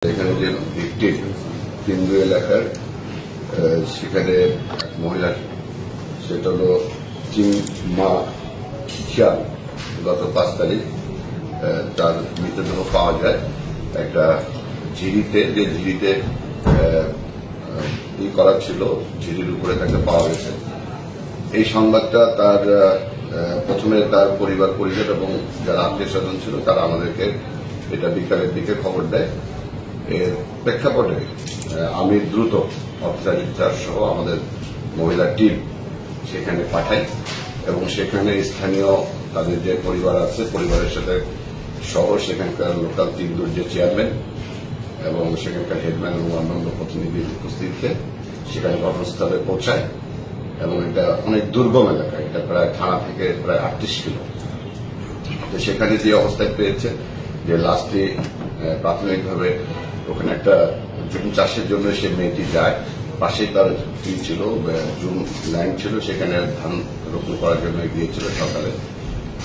এখানে যে ভিকটিম তিনদু এলাকার সেখানে এক মহিলা, সেটা হল চিংমা খিয়াল, গত 5 তারিখ তার মৃতদেহ পাওয়া যায় একটা ঝিরিতে, যে ঝিরিতে করা ছিল, ঝিরির উপরে তাকে পাওয়া গেছে। এই সংবাদটা তার প্রথমে তার পরিবার পরিজন এবং যারা আত্মীয় স্বজন ছিল তারা আমাদেরকে এটা বিকালের দিকে খবর দেয়। এর প্রেক্ষাপটে আমি দ্রুত অফিসার ইনচার্জ সহ আমাদের মহিলা টিম সেখানে পাঠাই এবং সেখানে স্থানীয় তাদের যে পরিবার আছে পরিবারের সাথে সহ সেখানকার লোকাল তিনদুর যে চেয়ারম্যান এবং সেখানকার হেডম্যান এবং অন্যান্য প্রতিনিধির উপস্থিতিতে সেখানে ঘটনাস্থলে পৌঁছায় এবং এটা অনেক দুর্গম এলাকা, এটা প্রায় থানা থেকে প্রায় 38 কিলো। তো সেখানে যে অবস্থায় পেয়েছে যে লাস্টে প্রাথমিকভাবে ওখানে একটা জুম চাষের জন্য সে মেয়েটি যায়, পাশেই তার ছিল জুম লাইন ছিল, সেখানে ধান রোপণ করার জন্য গিয়েছিল সকালে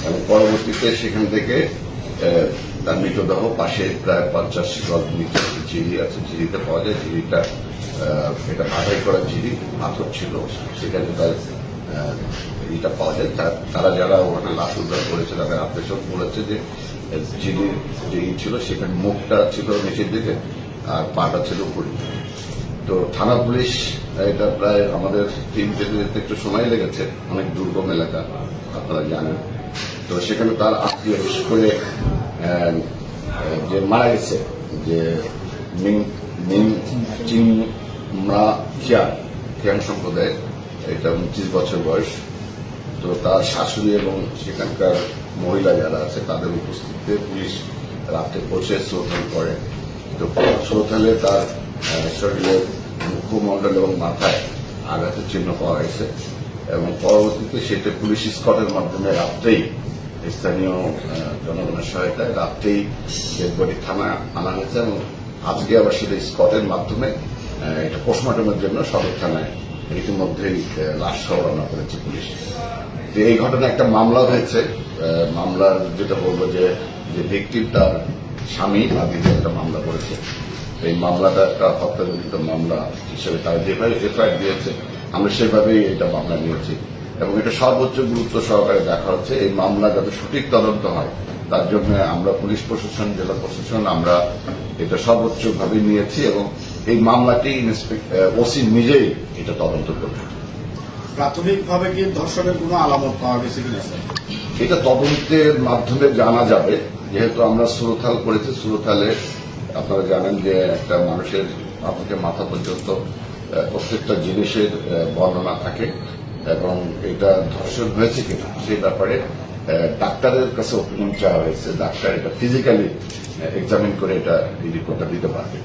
এবং পরবর্তীতে সেখান থেকে তার মৃতদেহ পাশে প্রায় 50 গজ নিচে ঝিরি আছে, ঝিরিতে পাওয়া যায়। ঝিরিটা এটা বাধাই করা ঝিরি, পাথর ছিল, সেখানে তার এটা পাওয়া যায়। তারা যারা ওখানে লাশ উদ্ধার করেছে তাদের আত্মীয় বলেছে যে ঝিরির যে ছিল সেখানে মুখটা ছিল নিচের দিকে আর পাটা ছিল উপরে। তো থানা পুলিশ এটা প্রায় আমাদের টিম যেতে যেতে একটু সময় লেগেছে, অনেক দুর্গম এলাকা আপনারা জানেন। তো সেখানে তার আত্মীয় বিশেষ করে যে মারা গেছে যে চিংমা খিয়াং সম্প্রদায়, এটা 29 বছর বয়স। তো তার শাশুড়ি এবং সেখানকার মহিলা যারা আছে তাদের উপস্থিতিতে পুলিশ রাতে পৌঁছে শ্রোতাল করে। তো শ্রোতালে তার শরীরের মুখমণ্ডল এবং মাথায় আঘাতের চিহ্ন পাওয়া গেছে এবং পরবর্তীতে সেটা পুলিশ স্কটের মাধ্যমে রাত্রেই স্থানীয় জনগণের সহায়তায় রাত্রেই ডেডবডি থানায় আনা হয়েছে এবং আজকে আবার সেটা স্কটের মাধ্যমে এটা পোস্টমর্টমের জন্য সদর থানায় ইতিমধ্যেই লাশ সহ রওনা করেছে পুলিশ। যে এই ঘটনায় একটা মামলা হয়েছে, মামলার যেটা বলবো যে ভিকটিম তার স্বামী আদিতে একটা মামলা করেছে। এই মামলাটা একটা হত্যাজনিত মামলা হিসেবে তারা যেভাবে এফআইআর দিয়েছে আমরা সেভাবেই এটা মামলা নিয়েছি এবং এটা সর্বোচ্চ গুরুত্ব সহকারে দেখা হচ্ছে এই মামলা যাতে সঠিক তদন্ত হয় তার জন্য আমরা পুলিশ প্রশাসন, জেলা প্রশাসন আমরা এটা সর্বোচ্চভাবে নিয়েছি এবং এই মামলাটি ওসি নিজেই এটা তদন্ত করবে। প্রাথমিকভাবে কি ধর্ষণের কোনো আলামত পাওয়া গেছে কিনা? এটা তদন্তের মাধ্যমে জানা যাবে, যেহেতু আমরা সুরথাল করেছি। সুরথালে আপনারা জানেন যে একটা মানুষের পা থেকে মাথা পর্যন্ত প্রত্যেকটা জিনিসের বর্ণনা থাকে এবং এটা ধর্ষণ হয়েছে কিনা সেই ব্যাপারে ডাক্তারের কাছে অপিনিয়ন চাওয়া হয়েছে। ডাক্তার এটা ফিজিক্যালি এক্সামিন করে এটা রিপোর্টটা দিতে পারবে।